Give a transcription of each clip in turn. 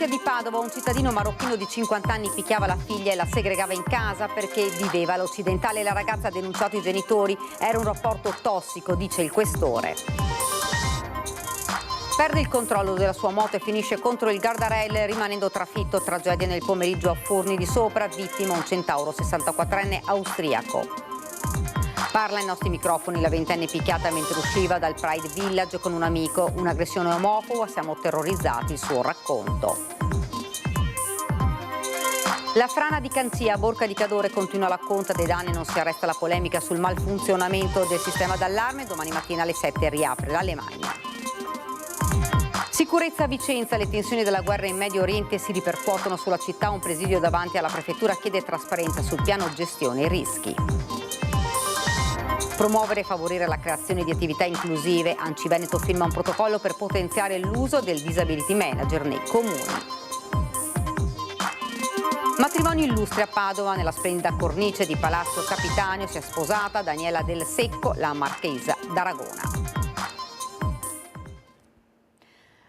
di Padova, un cittadino marocchino di 50 anni picchiava la figlia e la segregava in casa perché viveva all'Occidentale. La ragazza ha denunciato i genitori, era un rapporto tossico, dice il questore. Perde il controllo della sua moto e finisce contro il guardrail rimanendo trafitto. Tragedia nel pomeriggio a Forni di Sopra, vittima un centauro 64enne austriaco. Parla ai nostri microfoni la ventenne picchiata mentre usciva dal Pride Village con un amico. Un'aggressione omofoba, siamo terrorizzati, il suo racconto. La frana di Cancia, Borca di Cadore, continua la conta dei danni, non si arresta la polemica sul malfunzionamento del sistema d'allarme. Domani mattina alle 7 riapre l'Alemagna. Sicurezza a Vicenza, le tensioni della guerra in Medio Oriente si ripercuotono sulla città. Un presidio davanti alla prefettura chiede trasparenza sul piano gestione e rischi. Promuovere e favorire la creazione di attività inclusive. ANCI Veneto firma un protocollo per potenziare l'uso del disability manager nei comuni. Matrimonio illustre a Padova, nella splendida cornice di Palazzo Capitanio si è sposata Daniela Del Secco, la marchesa d'Aragona.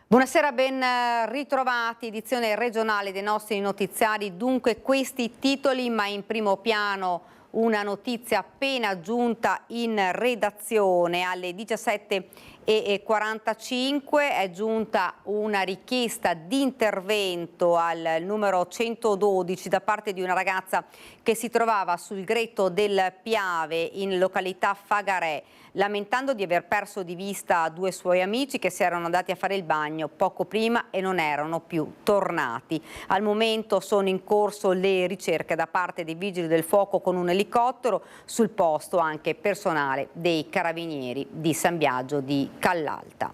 Buonasera, ben ritrovati, edizione regionale dei nostri notiziari. Dunque questi titoli, ma in primo piano una notizia appena giunta in redazione. Alle 17:45 è giunta una richiesta di intervento al numero 112 da parte di una ragazza che si trovava sul Greto del Piave in località Fagarè, lamentando di aver perso di vista due suoi amici che si erano andati a fare il bagno poco prima e non erano più tornati. Al momento sono in corso le ricerche da parte dei vigili del fuoco con un elicottero, sul posto anche personale dei carabinieri di San Biagio di Callalta.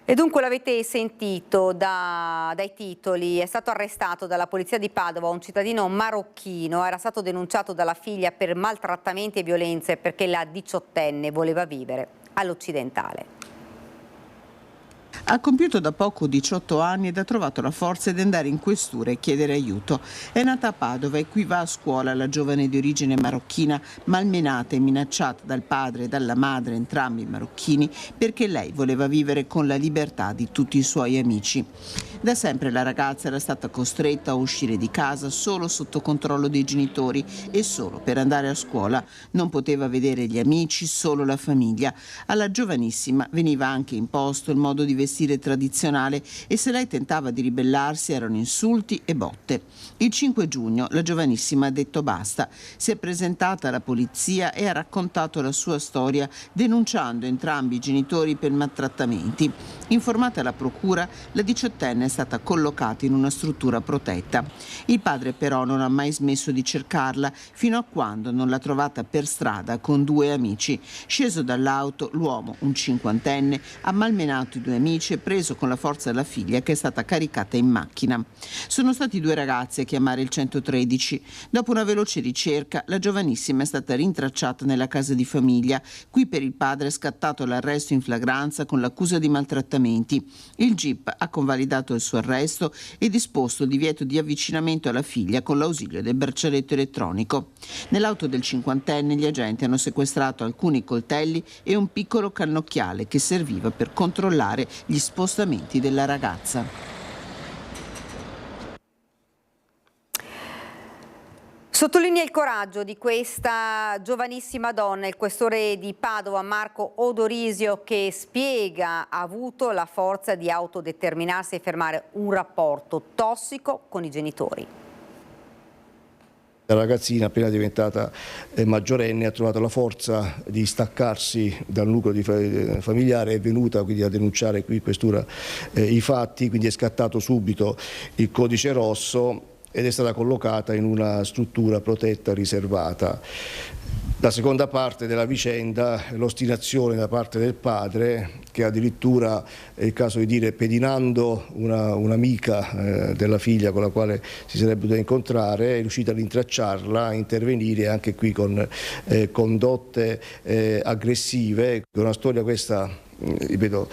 E dunque l'avete sentito dai titoli, è stato arrestato dalla polizia di Padova un cittadino marocchino, era stato denunciato dalla figlia per maltrattamenti e violenze perché la 18enne voleva vivere all'Occidentale. Ha compiuto da poco 18 anni ed ha trovato la forza di andare in questura e chiedere aiuto. È nata a Padova e qui va a scuola la giovane di origine marocchina, malmenata e minacciata dal padre e dalla madre, entrambi marocchini, perché lei voleva vivere con la libertà di tutti i suoi amici. Da sempre la ragazza era stata costretta a uscire di casa solo sotto controllo dei genitori e solo per andare a scuola. Non poteva vedere gli amici, solo la famiglia. Alla giovanissima veniva anche imposto il modo di vestire tradizionale e se lei tentava di ribellarsi erano insulti e botte. Il 5 giugno la giovanissima ha detto basta, si è presentata alla polizia e ha raccontato la sua storia denunciando entrambi i genitori per maltrattamenti. Informata la procura, la 18enne è stata collocata in una struttura protetta. Il padre però non ha mai smesso di cercarla fino a quando non l'ha trovata per strada con due amici. Sceso dall'auto, l'uomo, un 50enne, ha malmenato i due amici e preso con la forza la figlia che è stata caricata in macchina. Sono stati due ragazzi a chiamare il 113. Dopo una veloce ricerca, la giovanissima è stata rintracciata nella casa di famiglia. Qui per il padre è scattato l'arresto in flagranza con l'accusa di maltrattamenti. Il GIP ha convalidato il suo arresto e disposto il divieto di avvicinamento alla figlia con l'ausilio del braccialetto elettronico. Nell'auto del 50enne gli agenti hanno sequestrato alcuni coltelli e un piccolo cannocchiale che serviva per controllare gli spostamenti della ragazza. Sottolinea il coraggio di questa giovanissima donna, il questore di Padova Marco Odorisio, che spiega ha avuto la forza di autodeterminarsi e fermare un rapporto tossico con i genitori. La ragazzina appena diventata maggiorenne ha trovato la forza di staccarsi dal nucleo familiare, è venuta quindi a denunciare qui in questura i fatti, quindi è scattato subito il codice rosso ed è stata collocata in una struttura protetta riservata. La seconda parte della vicenda è l'ostinazione da parte del padre che addirittura, è il caso di dire, pedinando un'amica della figlia con la quale si sarebbe dovuta incontrare, è riuscita a rintracciarla, a intervenire anche qui con condotte aggressive. È una storia questa ripeto,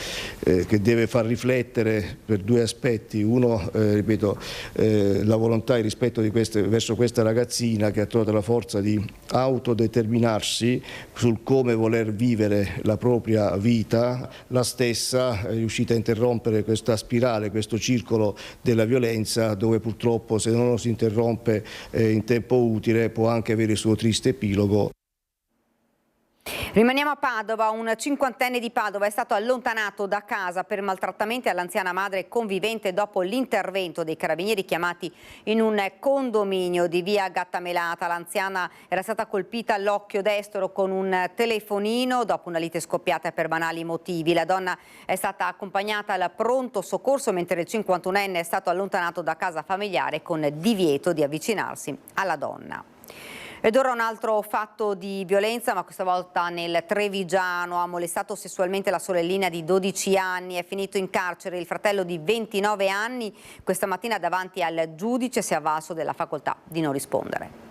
che deve far riflettere per due aspetti. Uno, ripeto, la volontà e il rispetto verso questa ragazzina che ha trovato la forza di autodeterminarsi sul come voler vivere la propria vita. La stessa è riuscita a interrompere questa spirale, questo circolo della violenza, dove purtroppo, se non lo si interrompe in tempo utile, può anche avere il suo triste epilogo. Rimaniamo a Padova. Un 50enne di Padova è stato allontanato da casa per maltrattamenti all'anziana madre convivente dopo l'intervento dei carabinieri chiamati in un condominio di via Gattamelata. L'anziana era stata colpita all'occhio destro con un telefonino dopo una lite scoppiata per banali motivi. La donna è stata accompagnata al pronto soccorso, mentre il 51enne è stato allontanato da casa familiare con divieto di avvicinarsi alla donna. Ed ora un altro fatto di violenza, ma questa volta nel Trevigiano. Ha molestato sessualmente la sorellina di 12 anni, è finito in carcere il fratello di 29 anni. Questa mattina davanti al giudice si è avvalso della facoltà di non rispondere.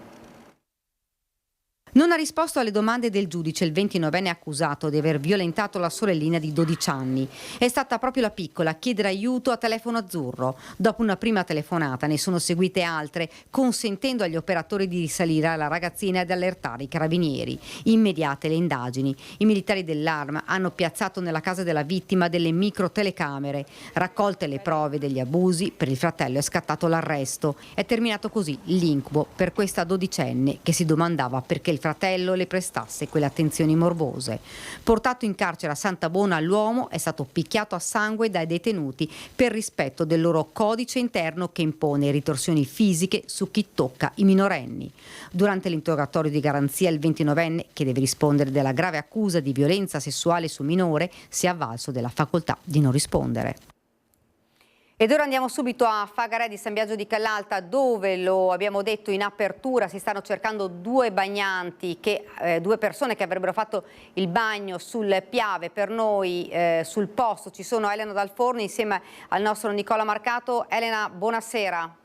Non ha risposto alle domande del giudice il 29enne accusato di aver violentato la sorellina di 12 anni. È stata proprio la piccola a chiedere aiuto a telefono azzurro. Dopo una prima telefonata ne sono seguite altre, consentendo agli operatori di risalire alla ragazzina ed allertare i carabinieri. Immediate le indagini. I militari dell'ARM hanno piazzato nella casa della vittima delle microtelecamere. Raccolte le prove degli abusi, per il fratello è scattato l'arresto. È terminato così l'incubo per questa dodicenne che si domandava perché il fratello le prestasse quelle attenzioni morbose. Portato in carcere a Santabona, l'uomo è stato picchiato a sangue dai detenuti per rispetto del loro codice interno che impone ritorsioni fisiche su chi tocca i minorenni. Durante l'interrogatorio di garanzia il 29enne, che deve rispondere della grave accusa di violenza sessuale su minore, si è avvalso della facoltà di non rispondere. Ed ora andiamo subito a Fagaredo di San Biagio di Callalta, dove, lo abbiamo detto in apertura, si stanno cercando due bagnanti, due persone che avrebbero fatto il bagno sul Piave. Per noi sul posto ci sono Elena Dalforno insieme al nostro Nicola Marcato. Elena, buonasera.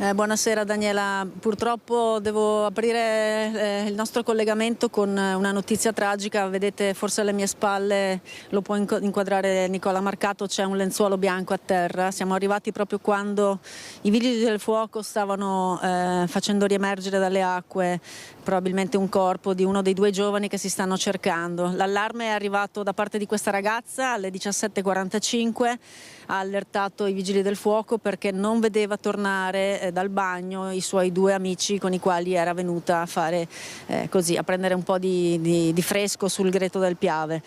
Buonasera Daniela, purtroppo devo aprire il nostro collegamento con una notizia tragica. Vedete forse alle mie spalle, lo può inquadrare Nicola Marcato, c'è un lenzuolo bianco a terra. Siamo arrivati proprio quando i vigili del fuoco stavano facendo riemergere dalle acque probabilmente un corpo di uno dei due giovani che si stanno cercando. L'allarme è arrivato da parte di questa ragazza alle 17:45, ha allertato i vigili del fuoco perché non vedeva tornare dal bagno i suoi due amici con i quali era venuta a fare a prendere un po' di fresco sul greto del Piave.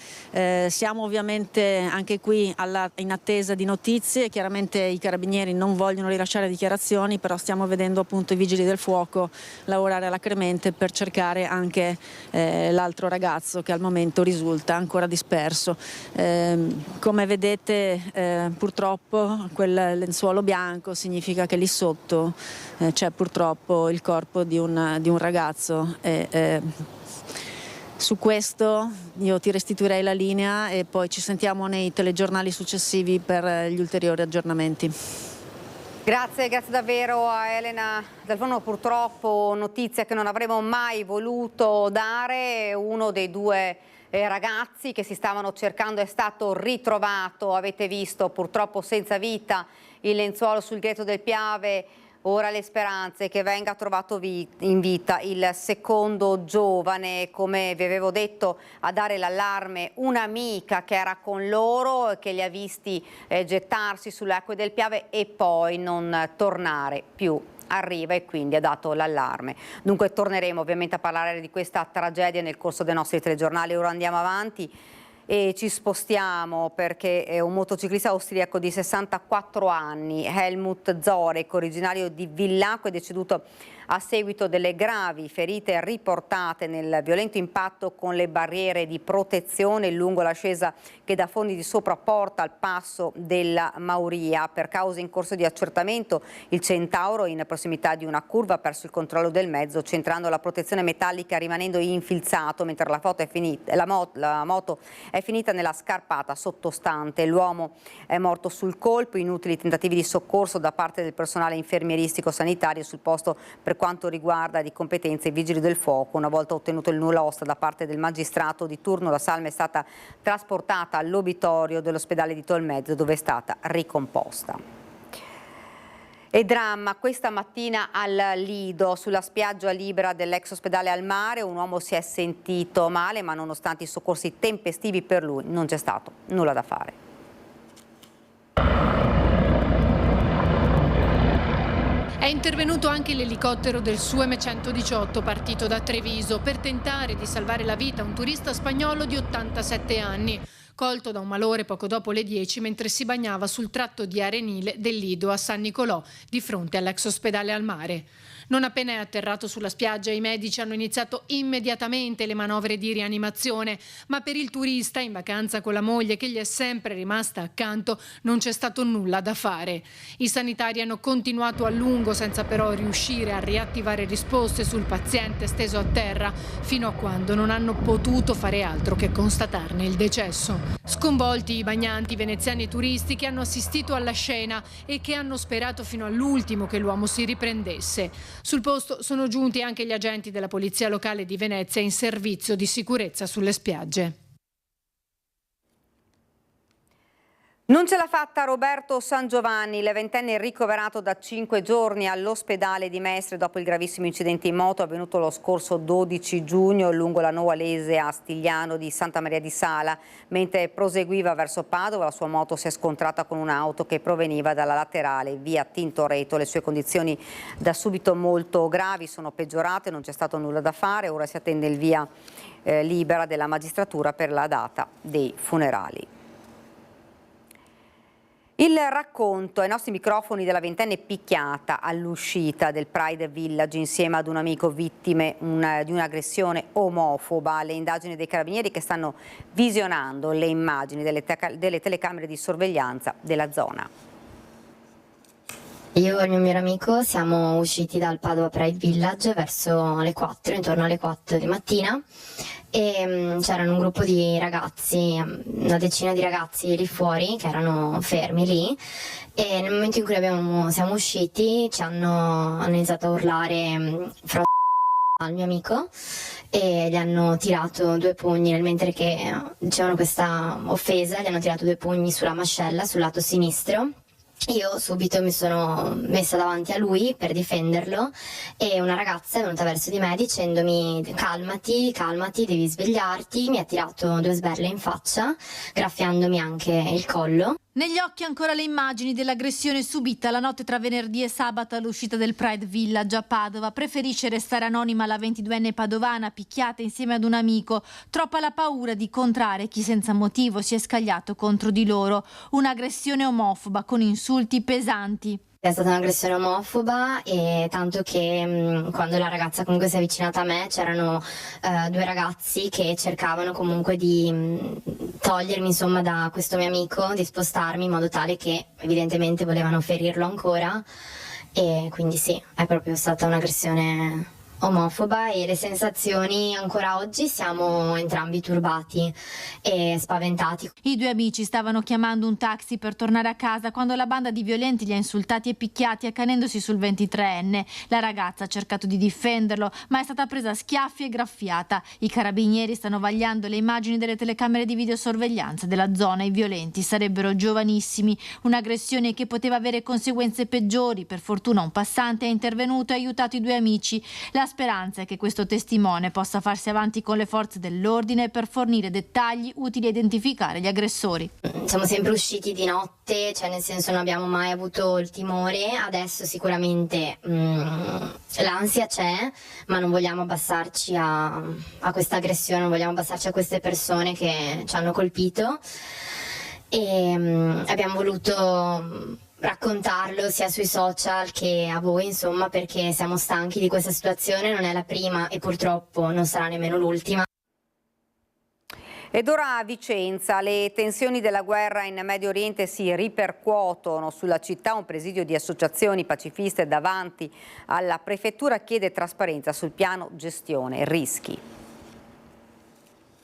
Siamo ovviamente anche qui in attesa di notizie. Chiaramente i carabinieri non vogliono rilasciare dichiarazioni, però stiamo vedendo appunto i vigili del fuoco lavorare alacremente per cercare anche l'altro ragazzo che al momento risulta ancora disperso. Come vedete purtroppo quel lenzuolo bianco significa che lì sotto c'è purtroppo il corpo di un ragazzo. Su questo io ti restituirei la linea e poi ci sentiamo nei telegiornali successivi per gli ulteriori aggiornamenti. Grazie davvero a Elena Dalforno. Purtroppo notizia che non avremmo mai voluto dare. Uno dei due ragazzi che si stavano cercando è stato ritrovato, avete visto, purtroppo senza vita, il lenzuolo sul greto del Piave. Ora le speranze che venga trovato in vita il secondo giovane. Come vi avevo detto, a dare l'allarme un'amica che era con loro, che li ha visti gettarsi sulle acque del Piave e poi non tornare più. Arriva e quindi ha dato l'allarme. Dunque torneremo ovviamente a parlare di questa tragedia nel corso dei nostri telegiornali. Ora andiamo avanti e ci spostiamo perché è un motociclista austriaco di 64 anni, Helmut Zorek, originario di Villacco, è deceduto a seguito delle gravi ferite riportate nel violento impatto con le barriere di protezione lungo l'ascesa che da Fondi di Sopra porta al passo della Mauria. Per cause in corso di accertamento, il Centauro in prossimità di una curva ha perso il controllo del mezzo, centrando la protezione metallica rimanendo infilzato mentre la moto è è finita nella scarpata sottostante. L'uomo è morto sul colpo, inutili tentativi di soccorso da parte del personale infermieristico sanitario sul posto per quanto riguarda di competenze i vigili del fuoco. Una volta ottenuto il nulla osta da parte del magistrato di turno, la salma è stata trasportata all'obitorio dell'ospedale di Tolmezzo, dove è stata ricomposta. E dramma questa mattina al Lido, sulla spiaggia libera dell'ex ospedale al mare. Un uomo si è sentito male, ma nonostante i soccorsi tempestivi per lui non c'è stato nulla da fare. È intervenuto anche l'elicottero del SUEM 118 partito da Treviso per tentare di salvare la vita a un turista spagnolo di 87 anni. Colto da un malore poco dopo le 10 mentre si bagnava sul tratto di arenile del Lido a San Nicolò, di fronte all'ex ospedale al mare. Non appena è atterrato sulla spiaggia, i medici hanno iniziato immediatamente le manovre di rianimazione, ma per il turista in vacanza con la moglie, che gli è sempre rimasta accanto, non c'è stato nulla da fare. I sanitari hanno continuato a lungo senza però riuscire a riattivare risposte sul paziente steso a terra, fino a quando non hanno potuto fare altro che constatarne il decesso. Sconvolti i bagnanti veneziani e turisti che hanno assistito alla scena e che hanno sperato fino all'ultimo che l'uomo si riprendesse. Sul posto sono giunti anche gli agenti della Polizia Locale di Venezia in servizio di sicurezza sulle spiagge. Non ce l'ha fatta Roberto Sangiovanni, il ventenne ricoverato da 5 giorni all'ospedale di Mestre dopo il gravissimo incidente in moto avvenuto lo scorso 12 giugno lungo la Noalese a Stigliano di Santa Maria di Sala. Mentre proseguiva verso Padova, la sua moto si è scontrata con un'auto che proveniva dalla laterale via Tintoretto. Le sue condizioni da subito molto gravi sono peggiorate, non c'è stato nulla da fare, ora si attende il via libera della magistratura per la data dei funerali. Il racconto ai nostri microfoni della ventenne picchiata all'uscita del Pride Village insieme ad un amico vittime di un'aggressione omofoba. Le indagini dei carabinieri che stanno visionando le immagini delle telecamere di sorveglianza della zona. Io e il mio migliore amico siamo usciti dal Padova Pride Village verso le 4, intorno alle 4 di mattina, e c'erano un gruppo di ragazzi, una decina di ragazzi lì fuori che erano fermi lì, e nel momento in cui siamo usciti ci hanno iniziato a urlare al mio amico e gli hanno tirato 2 pugni, mentre che dicevano questa offesa, gli hanno tirato 2 pugni sulla mascella, sul lato sinistro. Io subito mi sono messa davanti a lui per difenderlo e una ragazza è venuta verso di me dicendomi calmati, calmati, devi svegliarti. Mi ha tirato 2 sberle in faccia, graffiandomi anche il collo. Negli occhi ancora le immagini dell'aggressione subita la notte tra venerdì e sabato all'uscita del Pride Village a Padova. Preferisce restare anonima la 22enne padovana picchiata insieme ad un amico. Troppa la paura di incontrare chi senza motivo si è scagliato contro di loro. Un'aggressione omofoba con insulti pesanti. È stata un'aggressione omofoba, e tanto che quando la ragazza comunque si è avvicinata a me c'erano 2 ragazzi che cercavano comunque di togliermi insomma da questo mio amico, di spostarmi in modo tale che evidentemente volevano ferirlo ancora, e quindi sì, è proprio stata un'aggressione omofoba, e le sensazioni ancora oggi siamo entrambi turbati e spaventati. I 2 amici stavano chiamando un taxi per tornare a casa quando la banda di violenti li ha insultati e picchiati accanendosi sul 23enne. La ragazza ha cercato di difenderlo, ma è stata presa a schiaffi e graffiata. I carabinieri stanno vagliando le immagini delle telecamere di videosorveglianza della zona. I violenti sarebbero giovanissimi, un'aggressione che poteva avere conseguenze peggiori. Per fortuna un passante è intervenuto e ha aiutato i 2 amici. La speranza è che questo testimone possa farsi avanti con le forze dell'ordine per fornire dettagli utili a identificare gli aggressori. Siamo sempre usciti di notte, cioè nel senso non abbiamo mai avuto il timore. Adesso sicuramente l'ansia c'è, ma non vogliamo abbassarci a questa aggressione, non vogliamo abbassarci a queste persone che ci hanno colpito, e abbiamo voluto raccontarlo sia sui social che a voi, insomma, perché siamo stanchi di questa situazione. Non è la prima e purtroppo non sarà nemmeno l'ultima. Ed ora a Vicenza, le tensioni della guerra in Medio Oriente si ripercuotono sulla città. Un presidio di associazioni pacifiste davanti alla prefettura chiede trasparenza sul piano gestione rischi.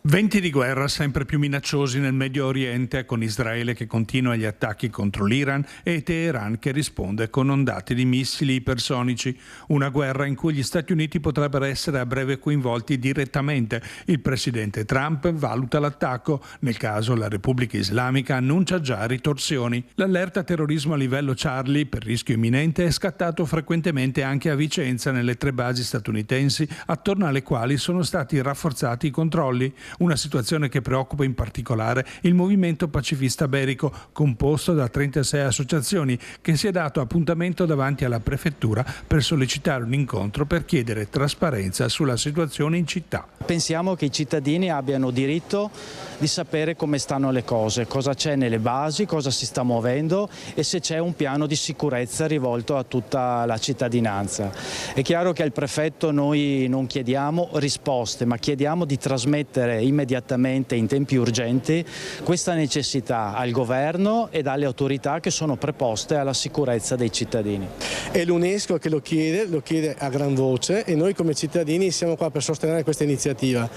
Venti di guerra sempre più minacciosi nel Medio Oriente, con Israele che continua gli attacchi contro l'Iran e Teheran che risponde con ondate di missili ipersonici. Una guerra in cui gli Stati Uniti potrebbero essere a breve coinvolti direttamente. Il presidente Trump valuta l'attacco. Nel caso la Repubblica Islamica annuncia già ritorsioni. L'allerta terrorismo a livello Charlie per rischio imminente è scattato frequentemente anche a Vicenza, nelle 3 basi statunitensi attorno alle quali sono stati rafforzati i controlli. Una situazione che preoccupa in particolare il movimento pacifista berico, composto da 36 associazioni, che si è dato appuntamento davanti alla prefettura per sollecitare un incontro per chiedere trasparenza sulla situazione in città. Pensiamo che i cittadini abbiano diritto di sapere come stanno le cose, cosa c'è nelle basi, cosa si sta muovendo e se c'è un piano di sicurezza rivolto a tutta la cittadinanza. È chiaro che al prefetto noi non chiediamo risposte, ma chiediamo di trasmettere immediatamente, in tempi urgenti, questa necessità al governo ed alle autorità che sono preposte alla sicurezza dei cittadini. È l'UNESCO che lo chiede a gran voce e noi come cittadini siamo qua per sostenere questa iniziativa.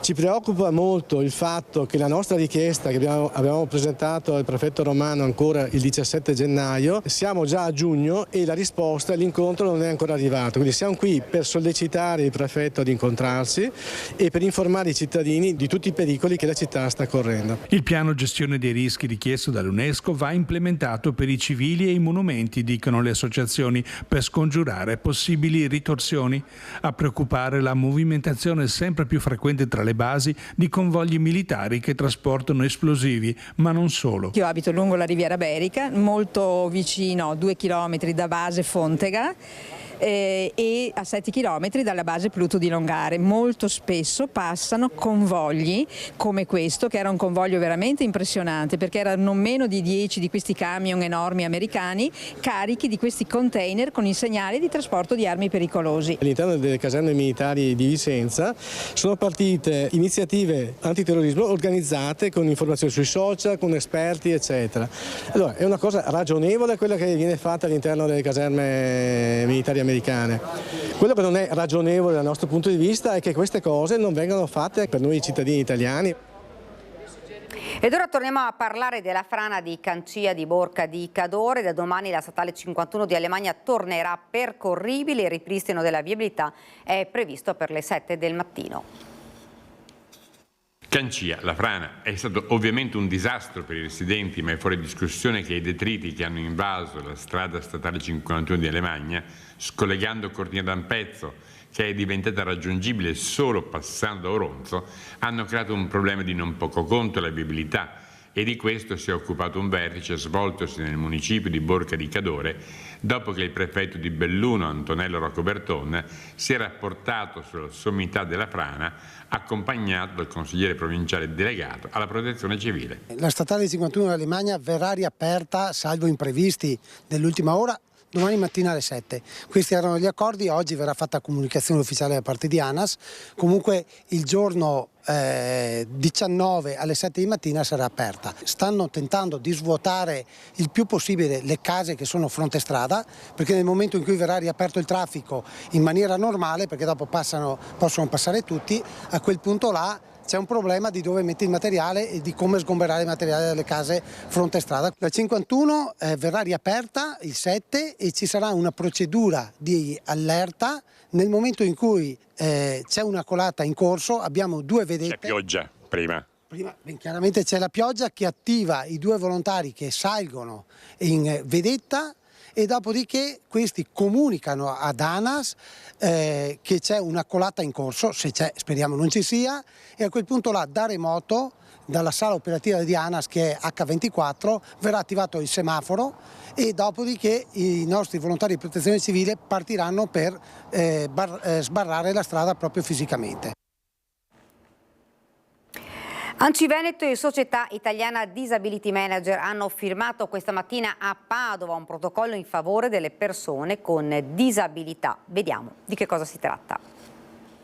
Ci preoccupa molto il fatto che la nostra richiesta che abbiamo presentato al prefetto Romano ancora il 17 gennaio, siamo già a giugno e la risposta, l'incontro non è ancora arrivato. Quindi siamo qui per sollecitare il prefetto ad incontrarsi e per informare i cittadini di tutti i pericoli che la città sta correndo. Il piano gestione dei rischi richiesto dall'UNESCO va implementato per i civili e i monumenti, dicono le associazioni, per scongiurare possibili ritorsioni. A preoccupare la movimentazione sempre più frequente tra le basi di convogli militari che trasportano esplosivi, ma non solo. Io abito lungo la Riviera Berica, molto vicino, 2 chilometri da base Fontega, e a 7 km dalla base Pluto di Longare. Molto spesso passano convogli come questo, che era un convoglio veramente impressionante perché erano non meno di 10 di questi camion enormi americani carichi di questi container con il segnale di trasporto di armi pericolosi. All'interno delle caserme militari di Vicenza sono partite iniziative antiterrorismo organizzate con informazioni sui social, con esperti eccetera. Allora è una cosa ragionevole quella che viene fatta all'interno delle caserme militari americane. Quello che non è ragionevole dal nostro punto di vista è che queste cose non vengano fatte per noi cittadini italiani. Ed ora torniamo a parlare della frana di Cancia di Borca di Cadore. Da domani la statale 51 di Alemagna tornerà percorribile. Il ripristino della viabilità è previsto per le 7 del mattino. Cancia, la frana, è stato ovviamente un disastro per i residenti, ma è fuori discussione che i detriti che hanno invaso la strada statale 51 di Alemagna, scollegando Cortina d'Ampezzo, che è diventata raggiungibile solo passando da Oronzo, hanno creato un problema di non poco conto alla viabilità, e di questo si è occupato un vertice svoltosi nel municipio di Borca di Cadore dopo che il prefetto di Belluno, Antonello Roccoberton, si era rapportato sulla sommità della frana accompagnato dal consigliere provinciale delegato alla protezione civile. La statale 51 di Alemagna verrà riaperta salvo imprevisti dell'ultima ora domani mattina alle 7. Questi erano gli accordi, oggi verrà fatta comunicazione ufficiale da parte di ANAS. Comunque il giorno 19 alle 7 di mattina sarà aperta. Stanno tentando di svuotare il più possibile le case che sono fronte strada, perché nel momento in cui verrà riaperto il traffico in maniera normale, perché dopo possono passare tutti, a quel punto là c'è un problema di dove mettere il materiale e di come sgomberare il materiale dalle case fronte strada. La 51 verrà riaperta il 7 e ci sarà una procedura di allerta nel momento in cui c'è una colata in corso. Abbiamo 2 vedette. C'è pioggia prima. Chiaramente c'è la pioggia che attiva i 2 volontari che salgono in vedetta e dopodiché questi comunicano ad ANAS che c'è una colata in corso, se c'è speriamo non ci sia, e a quel punto là da remoto, dalla sala operativa di ANAS che è H24, verrà attivato il semaforo e dopodiché i nostri volontari di protezione civile partiranno per sbarrare la strada proprio fisicamente. ANCI Veneto e Società Italiana Disability Manager hanno firmato questa mattina a Padova un protocollo in favore delle persone con disabilità. Vediamo di che cosa si tratta.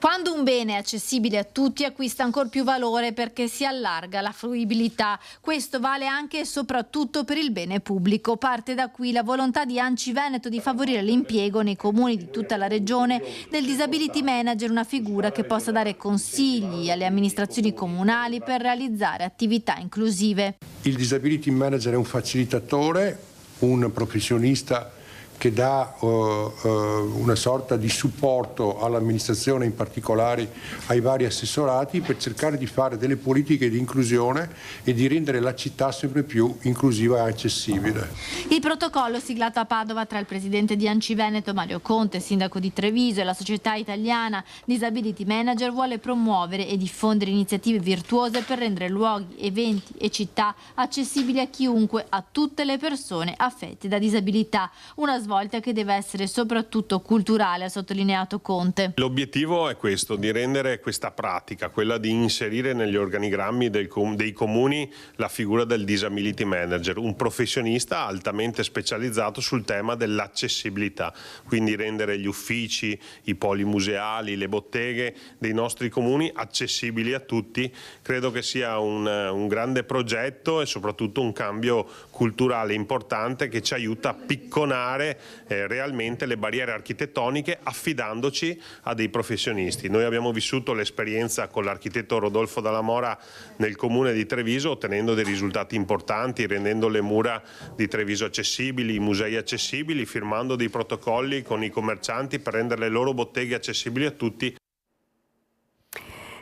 Quando un bene è accessibile a tutti acquista ancor più valore perché si allarga la fruibilità. Questo vale anche e soprattutto per il bene pubblico. Parte da qui la volontà di ANCI Veneto di favorire l'impiego nei comuni di tutta la regione del disability manager, una figura che possa dare consigli alle amministrazioni comunali per realizzare attività inclusive. Il disability manager è un facilitatore, un professionista che dà una sorta di supporto all'amministrazione, in particolare ai vari assessorati, per cercare di fare delle politiche di inclusione e di rendere la città sempre più inclusiva e accessibile. Il protocollo siglato a Padova tra il presidente di ANCI Veneto Mario Conte, sindaco di Treviso, e la società italiana Disability Manager vuole promuovere e diffondere iniziative virtuose per rendere luoghi, eventi e città accessibili a chiunque, a tutte le persone affette da disabilità. Una svolta che deve essere soprattutto culturale, ha sottolineato Conte. L'obiettivo è questo, di rendere questa pratica, quella di inserire negli organigrammi dei comuni la figura del disability manager, un professionista altamente specializzato sul tema dell'accessibilità, quindi rendere gli uffici, i poli museali, le botteghe dei nostri comuni accessibili a tutti. Credo che sia un grande progetto e soprattutto un cambio culturale importante che ci aiuta a picconare realmente le barriere architettoniche affidandoci a dei professionisti. Noi abbiamo vissuto l'esperienza con l'architetto Rodolfo Dalla Mora nel comune di Treviso, ottenendo dei risultati importanti, rendendo le mura di Treviso accessibili, i musei accessibili, firmando dei protocolli con i commercianti per rendere le loro botteghe accessibili a tutti.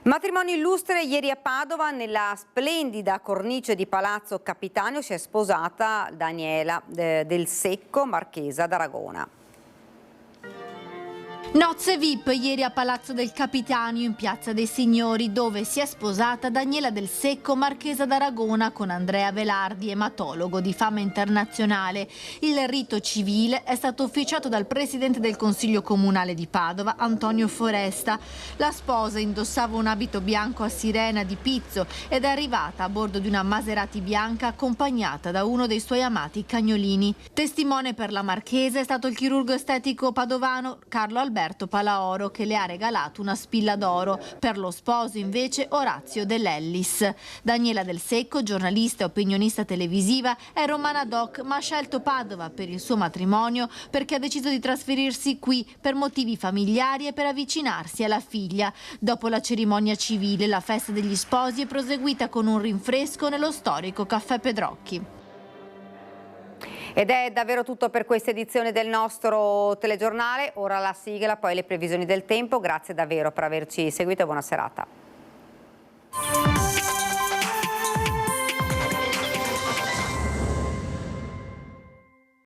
Matrimonio illustre ieri a Padova. Nella splendida cornice di Palazzo Capitanio si è sposata Daniela Del Secco, marchesa d'Aragona. Nozze VIP ieri a Palazzo del Capitanio in Piazza dei Signori, dove si è sposata Daniela Del Secco, marchesa d'Aragona, con Andrea Velardi, ematologo di fama internazionale. Il rito civile è stato officiato dal presidente del Consiglio Comunale di Padova, Antonio Foresta. La sposa indossava un abito bianco a sirena di pizzo ed è arrivata a bordo di una Maserati bianca accompagnata da uno dei suoi amati cagnolini. Testimone per la marchesa è stato il chirurgo estetico padovano Carlo Alberto Palaoro, che le ha regalato una spilla d'oro. Per lo sposo invece Orazio Dell'Ellis. Daniela Del Secco, giornalista e opinionista televisiva, è romana doc ma ha scelto Padova per il suo matrimonio perché ha deciso di trasferirsi qui per motivi familiari e per avvicinarsi alla figlia. Dopo la cerimonia civile, la festa degli sposi è proseguita con un rinfresco nello storico Caffè Pedrocchi. Ed è davvero tutto per questa edizione del nostro telegiornale. Ora la sigla, poi le previsioni del tempo. Grazie davvero per averci seguito e buona serata.